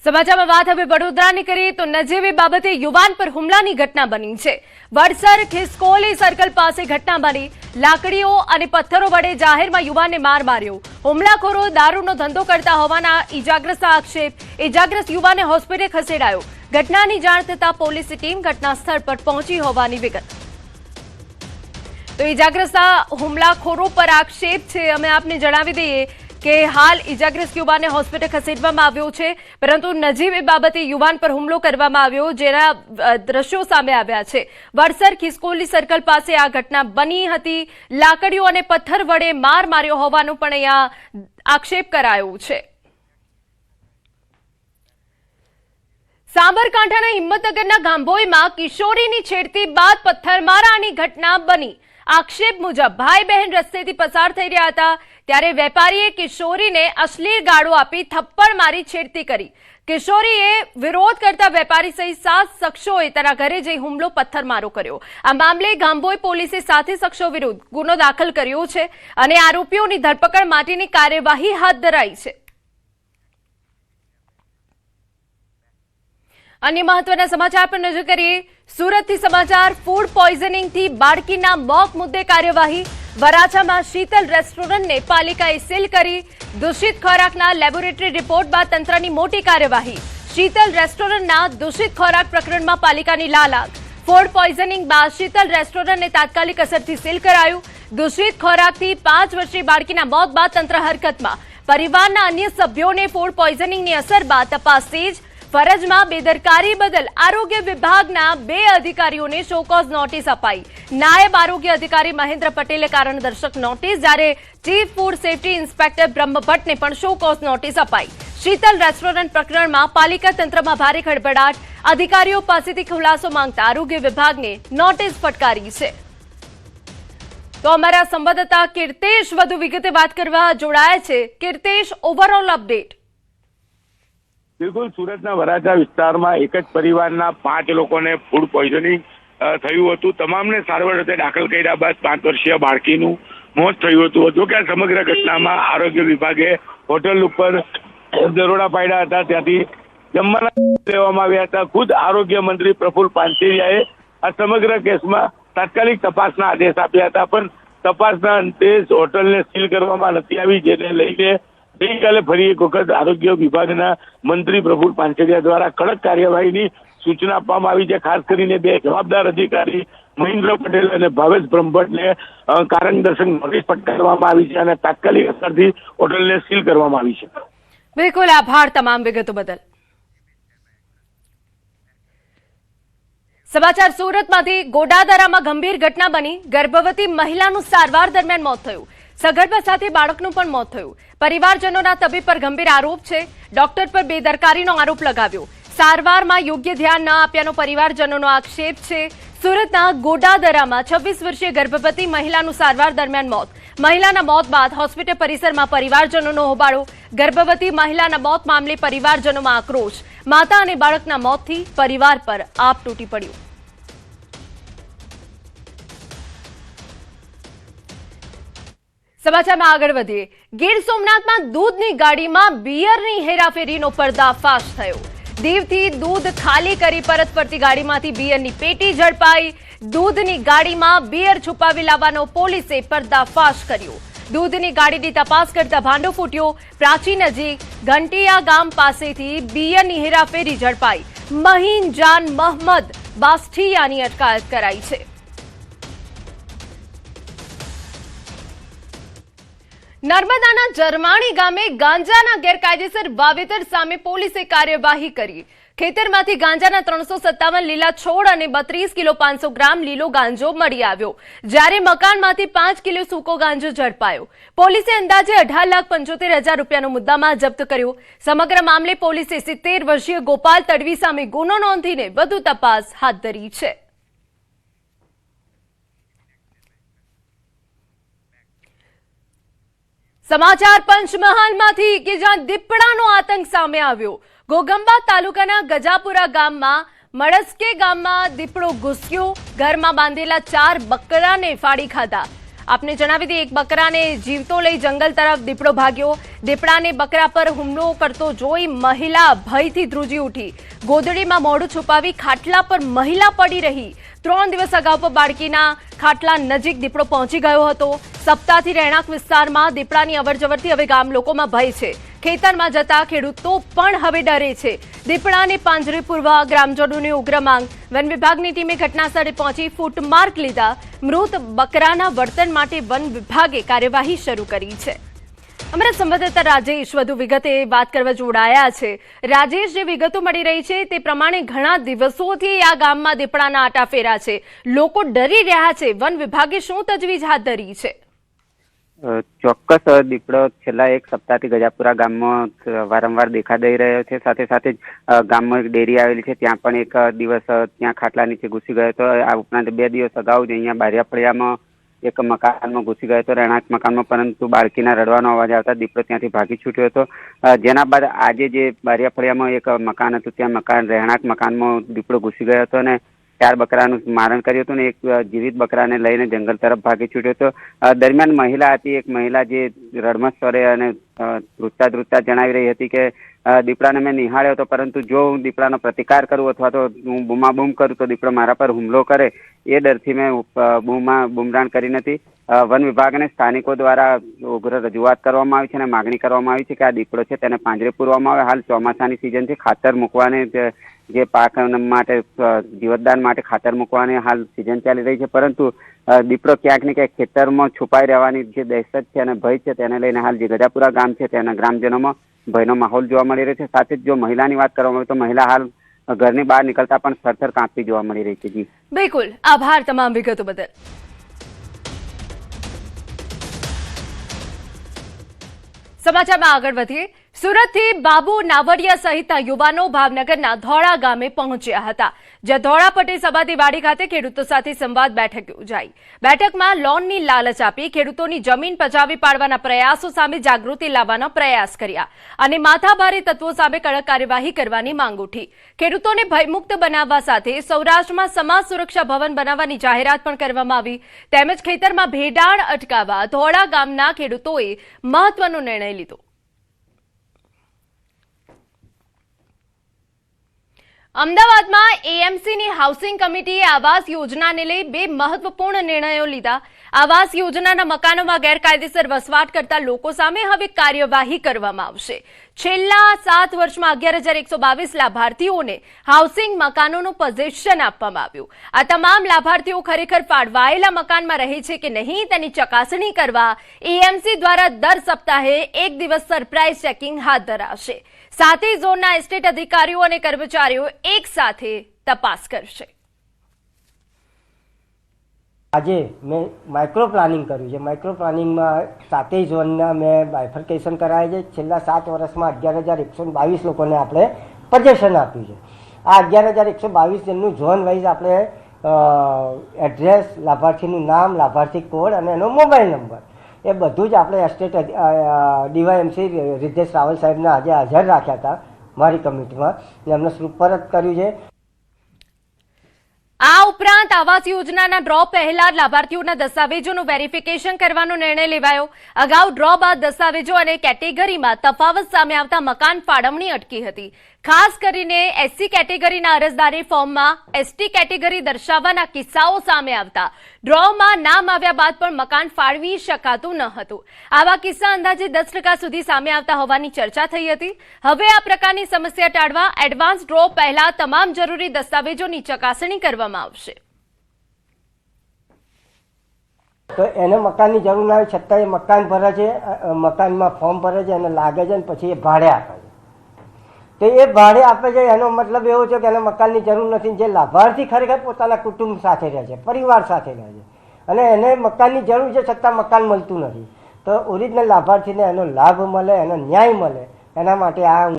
સમાચારમાં વાત હવે વડોદરાની કરીએ તો નજીવી બાબતે યુવાન પર હુમલાની ઘટના બની છે। વડસર ખિસકોલી સર્કલ પાસે ઘટના બની। લાકડીઓ અને પથ્થરો વડે જાહેરમાં યુવાનને માર માર્યો। હુમલાખોરો દારૂનો ધંધો કરતા હોવાના ઇજાગ્રસ્ત આક્ષેપ। ઇજાગ્રસ્ત યુવાનને હોસ્પિટલ ખસેડાયો। ઘટનાની જાણ થતાં પોલીસની ટીમ ઘટના સ્થળ પર પહોંચી હોવાની વિગત। તો ઇજાગ્રસ્ત હુમલાખોરો પર આક્ષેપ છે। અમે આપને જણાવી દઈએ કે હાલ ઇજાગ્રસ્ત યુવાનને હોસ્પિટલ ખસેડવામાં આવ્યો છે, પરંતુ નજીવી બાબતે યુવાન પર હુમલો કરવામાં આવ્યો, જેના દ્રશ્યો સામે આવ્યા છે। વડસર ખિસકોલી સર્કલ પાસે આ ઘટના બની હતી। લાકડીઓ અને પથ્થર વડે માર માર્યો હોવાનો પણ અહીંયા આક્ષેપ કરાયો છે। સાબરકાંઠાના હિંમતનગરના ગાંભોઈમાં કિશોરીની છેડતી બાદ પથ્થરમારાની ઘટના બની। આક્ષેપ મુજબ ભાઈ બહેન રસ્તેથી પસાર થઈ રહ્યા હતા ત્યારે વેપારીએ કિશોરીને અશ્લીલ ગાળો આપી થપ્પડ મારી છેડતી કરી। કિશોરીએ વિરોધ કરતા વેપારી સહિત 7 શખ્સોએ તેના ઘરે જઈ હુમલો પથ્થરમારો કર્યો। આ મામલે ગાંભોઈ પોલીસે 7 શખ્સો વિરુદ્ધ ગુનો દાખલ કર્યો છે અને આરોપીઓની ધરપકડ માટેની કાર્યવાહી હાથ ધરાઈ છે। अन्य महत्वना समाचार पर नजर करिए। सूरतથી समाचार। फूड पॉइजनिंगથી બાળકીના મોત મુદ્દે કાર્યવાહી। વરાછામાં શીતલ રેસ્ટોરન્ટને પાલિકાએ સીલ કરી। દૂષિત ખોરાકના લેબોરેટરી રિપોર્ટ બાદ તંત્રની મોટી કાર્યવાહી। શીતલ રેસ્ટોરન્ટના દૂષિત ખોરાક પ્રકરણમાં પાલિકાની લાલાક। ફૂડ પોઈઝનિંગ બાદ શીતલ રેસ્ટોરન્ટને તાત્કાલિક અસરથી સીલ કરાયું। દૂષિત ખોરાકથી 5 વર્ષીય બાળકીના મોત બાદ તંત્ર હરકતમાં। પરિવારના અન્ય સભ્યોને ફૂડ પોઈઝનિંગની અસર બાદ તપાસ તેજ। ફરજમાં બેદરકારી બદલ આરોગ્ય વિભાગના 2 અધિકારીઓને શોકોઝ નોટિસ અપાઈ। નાયબ આરોગ્ય અધિકારી મહેન્દ્ર પટેલે કારણદર્શક નોટિસ, જ્યારે ચીફ ફૂડ સેફ્ટી ઇન્સ્પેક્ટર બ્રહ્મભટ્ટને પણ શોકોઝ નોટિસ અપાઈ। શીતલ રેસ્ટોરન્ટ પ્રકરણમાં પાલિકા તંત્રમાં ભારે ખળભળાટ। અધિકારીઓ પાસેથી ખુલાસો માંગતા આરોગ્ય વિભાગને નોટિસ ફટકારી છે। તો અમારા સંવાદદાતા કીર્તેશ વધુ વિગતે વાત કરવા જોડાયા છે। Kirtesh, overall update. બિલકુલ, સુરતના વરાછા વિસ્તારમાં એક જ પરિવારના 5 લોકોને ફૂડ પોઈઝનિંગ થયું હતું। તમામને સારવાર અર્થે દાખલ કર્યા બાદ 5 વર્ષીય બાળકીનું મોત થયું હતું। જો કે આ સમગ્ર ઘટનામાં આરોગ્ય વિભાગે હોટલ ઉપર દરોડા પાડ્યા હતા, ત્યાંથી જમવાના લેવામાં આવ્યા હતા। ખુદ આરોગ્ય મંત્રી પ્રફુલ પાનસેરિયાએ આ સમગ્ર કેસમાં તાત્કાલિક તપાસના આદેશ આપ્યા હતા, પણ તપાસના અંતે હોટલને સીલ કરવામાં નથી આવી, જેને લઈને ગઈકાલે ફરી એક વખત આરોગ્ય વિભાગના મંત્રી પ્રફુલ પાનસેરિયા દ્વારા કડક કાર્યવાહીની સૂચના આપવામાં આવી છે। ખાસ કરીને 2 જવાબદાર અધિકારી મહેન્દ્ર પટેલ અને ભાવેશ બ્રહ્મભટ્ટને કારણદર્શક નોટિસ ફટકારવામાં આવી છે અને તાત્કાલિક અસરથી હોટલને સીલ કરવામાં આવી છે। બિલકુલ, આભાર તમામ વિગતો બદલ। સમાચાર સુરતમાંથી। ગોડાદરામાં ગંભીર ઘટના બની। ગર્ભવતી મહિલાનું સારવાર દરમિયાન મોત થયું। સગર્ભા સાથે બાળકનું પણ મોત થયું। પરિવારજનોના તબીબ પર ગંભીર આરોપ છે। ડોક્ટર પર બેદરકારીનો આરોપ લગાવ્યો। સારવારમાં યોગ્ય ધ્યાન ન આપ્યાનો પરિવારજનોનો આક્ષેપ છે। સુરતના ગોડાદરામાં 26 વર્ષીય ગર્ભવતી મહિલાનું સારવાર દરમિયાન મોત। મહિલાના મોત બાદ હોસ્પિટલ પરિસરમાં પરિવારજનોનો હોબાળો। ગર્ભવતી મહિલાના મોત મામલે પરિવારજનોમાં આક્રોશ। માતા અને બાળકના મોતથી પરિવાર પર આપ તૂટી પડ્યું। સમાચારમાં આગળ વધીએ। ગીર સોમનાથમાં દૂધની ગાડીમાં બિયરની હેરાફેરીનો પર્દાફાશ થયો। દીવથી દૂધ ખાલી કરી પરત ફરતી ગાડીમાંથી બિયરની પેટી ઝડપાઈ। દૂધની ગાડીમાં બિયર છુપાવી લાવવાનો પોલીસે પર્દાફાશ કર્યો। દૂધની ગાડીની તપાસ કરતા ભાંડો ફૂટ્યો। પ્રાચી નજીક ઘંટિયા ગામ પાસેથી બિયરની હેરાફેરી ઝડપાઈ। મહીન જાન મહમદ બાસ્ઠિયાની અટકાયત કરાઈ છે। નર્મદાના જરમાણી ગામે ગાંજાના ગેરકાયદેસર વાવેતર સામે પોલીસે કાર્યવાહી કરી। ખેતરમાંથી ગાંજાના 357 લીલા છોડ અને 32 કિલો 500 ગ્રામ લીલો ગાંજો મળી આવ્યો, જ્યારે મકાનમાંથી 5 કિલો સૂકો ગાંજો ઝડપાયો। પોલીસે અંદાજે 18,75,000 રૂપિયાનો મુદ્દામાલ જપ્ત કર્યો। સમગ્ર મામલે પોલીસે 70 વર્ષીય ગોપાલ તડવી સામે ગુનો નોંધીને વધુ તપાસ હાથ ધરી છે। સમાચાર પંચમહાલમાંથી કે જ્યાં દીપડાનો આતંક સામે આવ્યો। ઘોગંબા તાલુકાના ગજાપુરા ગામમાં મળસ્કે ગામમાં દીપડો ઘૂસ્યો। ઘરમાં બાંધેલા 4 બકરાને ફાડી ખાધા। આપને જણાવી દઈએ, એક બકરાને જીવતો લઈ જંગલ તરફ દીપડો ભાગ્યો. દીપડાને બકરા પર હુમલો કરતો જોઈ મહિલા ભયથી ધ્રુજી ઉઠી. ગોદડીમાં મોઢું છુપાવી ખાટલા પર મહિલા પડી રહી. 3 દિવસ અગાઉ પણ બાળકીના ખાટલા નજીક દીપડો પહોંચી ગયો હતો. સપ્તાહથી રહેણાંક વિસ્તારમાં દીપડાની અવરજવરથી હવે ગામ લોકોમાં ભય છે. ખેતરમાં જતા ખેડૂતો પણ હવે ડરે છે. દીપડાને પાંજરે પૂરવા ગ્રામજનોની ઉગ્ર માંગ. વન વિભાગની ટીમે ઘટનાસ્થળે પહોંચી ફૂટમાર્ક લીધા. મૃત બકરાના વર્તન માટે વન વિભાગે કાર્યવાહી શરૂ કરી છે. અમારા સંવાદદાતા રાજેશ વધુ વિગતે વાત કરવા જોડાયા છે. રાજેશ, જે વિગતો મળી રહી છે તે પ્રમાણે ઘણા દિવસોથી આ ગામમાં દીપડાના આટા ફેરા છે. લોકો ડરી રહ્યા છે. વન વિભાગે શું તજવીજ હાથ ધરી છે? ચોક્કસ દીપડો છેલ્લા એક સપ્તાહથી ગજાપુરા ગામમાં વારંવાર દેખા દઈ રહ્યો છે. સાથે સાથે જ ગામમાં એક ડેરી આવેલી છે, ત્યાં પણ એક દિવસ ત્યાં ખાટલા નીચે ઘૂસી ગયો હતો. આ ઉપરાંત 2 દિવસ અગાઉ જ અહીંયા બારિયા ફળિયામાં એક મકાનમાં ઘૂસી ગયો હતો, રહેણાંક મકાનમાં, પરંતુ બાળકીના રડવાનો અવાજ આવતા દીપડો ત્યાંથી ભાગી છૂટ્યો હતો. જેના બાદ આજે જે બારિયા ફળિયામાં એક મકાન હતું, ત્યાં રહેણાંક મકાનમાં દીપડો ઘૂસી ગયો હતો અને 4 બકરાનું મારણ કર્યું હતું ને એક જીવિત બકરાને લઈને જંગલ તરફ ભાગી છૂટ્યો હતો. દરમિયાન મહિલા હતી, એક મહિલા જે રડમસ સ્વરે અને ધ્રુજતા જણાવી રહી હતી કે દીપડાને મેં નિહાળ્યો હતો, પરંતુ જો હું દીપડાનો પ્રતિકાર કરું અથવા તો હું બૂમાબૂમ કરું તો દીપડો મારા પર હુમલો કરે, એ ડરથી મેં બૂમરાણ કરી નથી. વન વિભાગને સ્થાનિકો દ્વારા ઉગ્ર રજૂઆત કરવામાં આવી છે અને માગણી કરવામાં આવી છે કે આ દીપડો છે તેને પાંજરે પૂરવામાં આવે. હાલ ચોમાસાની સિઝન છે, ખાતર મૂકવાને જે પાક માટે જીવતદાન માટે ખાતર મૂકવાની હાલ સિઝન ચાલી રહી છે, પરંતુ દીપડો ક્યાંક ને ક્યાંક ખેતરમાં છુપાઈ રહેવાની જે દહેશત છે અને ભય છે તેને લઈને હાલ જે ગજાપુરા ગામ છે તેના ગ્રામજનોમાં ભયનો માહોલ જોવા મળી રહ્યો છે. સાથે જ જો મહિલાની વાત કરવામાં આવે તો મહિલા હાલ ઘરની બહાર નીકળતા પણ થરથર કાંપતી જોવા મળી રહી છે. જી બિલકુલ, આભાર તમામ વિગતો બદલ. સમાચારમાં આગળ વધીએ. સુરતથી બાબુ નાવડિયા સહિતના યુવાનો ભાવનગરના ધોળા ગામે પહોંચ્યા હતા, જ્યાં ધોળા પટેલ સમાધિ વાડી ખાતે ખેડૂતો સાથે સંવાદ બેઠક યોજાઈ. બેઠકમાં લોનની લાલચ આપી ખેડૂતોની જમીન પચાવી પાડવાના પ્રયાસો સામે જાગૃતિ લાવવાનો પ્રયાસ કર્યા અને માથાભારે તત્વો સામે કડક કાર્યવાહી કરવાની માંગ ઉઠી. ખેડૂતોને ભયમુક્ત બનાવવા સાથે સૌરાષ્ટ્રમાં સમાજ સુરક્ષા ભવન બનાવવાની જાહેરાત પણ કરવામાં આવી. તેમજ ખેતરમાં ભેડાણ અટકાવવા ધોળા ગામના ખેડૂતોએ મહત્વનો નિર્ણય લીધો. અમદાવાદમાં એએમસીની હાઉસિંગ કમિટીએ આવાસ યોજનાને લઈ 2 મહત્વપૂર્ણ નિર્ણયો લીધા. આવાસ યોજનાના મકાનોમાં ગેરકાયદેસર વસવાટ કરતા લોકો સામે હવે કાર્યવાહી કરવામાં આવશે. છેલ્લા 7 વર્ષમાં 11,122 લાભાર્થીઓને હાઉસિંગ મકાનોનું પોઝેશન આપવામાં આવ્યું. આ તમામ લાભાર્થીઓ ખરેખર ફાળવાયેલા મકાનમાં રહે છે કે નહીં તેની ચકાસણી કરવા એએમસી દ્વારા દર સપ્તાહે 1 દિવસ સરપ્રાઇઝ ચેકિંગ હાથ ધરાશે. સાથે ઝોનના એસ્ટેટ અધિકારીઓ અને કર્મચારીઓ એક સાથે તપાસ કરશે. આજે મેં માઇક્રો પ્લાનિંગ કર્યું છે. માઇક્રો પ્લાનિંગમાં 7 ઝોનના મેં બાયફર્કેશન કરાયા છે. છેલ્લા 7 વર્ષમાં 11,122 લોકોને આપણે પોઝેશન આપ્યું છે. આ 11,122 જણનું ઝોન વાઇઝ આપણે એડ્રેસ, લાભાર્થીનું નામ, લાભાર્થી કોડ અને એનો મોબાઈલ નંબર એ બધું જ આપણે એસ્ટેટ ડીવાયએમસી રિદ્ધેશ રાવલ સાહેબને આજે હાજર રાખ્યા હતા મારી કમિટીમાં, એમને સુપરત કર્યું છે. આ ઉપરાંત આવાસ યોજનાના ડ્રો પહેલા લાભાર્થીઓના દસ્તાવેજોનું વેરિફિકેશન કરવાનો નિર્ણય લેવાયો. અગાઉ ડ્રો બાદ દસ્તાવેજો અને કેટેગરીમાં તફાવત સામે આવતા મકાન ફાળવણી અટકી હતી. ખાસ કરીને એસસી કેટેગરીના અરજદારે ફોર્મમાં એસટી કેટેગરી દર્શાવવાના કિસ્સાઓ સામે આવતા ડ્રોમાં નામ આવ્યા બાદ પણ મકાન ફાળવી શકાતું ન હતું. આવા કિસ્સા અંદાજે 10% સુધી સામે આવતા હોવાની ચર્ચા થઈ હતી. હવે આ પ્રકારની સમસ્યા ટાળવા એડવાન્સ ડ્રો પહેલા તમામ જરૂરી દસ્તાવેજોની ચકાસણી કરવામાં આવશે. તો એને મકાનની જરૂર ના હોય છતાં એ મકાન ભરે છે, મકાનમાં ફોર્મ ભરે છે અને લાગે છે અને પછી એ ભાડે આપે છે. તો એ ભાડે આપે છે એનો મતલબ એવો છે કે એને મકાનની જરૂર નથી. જે લાભાર્થી ખરેખર પોતાના કુટુંબ સાથે રહે છે, પરિવાર સાથે રહે છે અને એને મકાનની જરૂર છે છતાં મકાન મળતું નથી, તો ઓરિજિનલ લાભાર્થીને એનો લાભ મળે, એનો ન્યાય મળે, એના માટે આ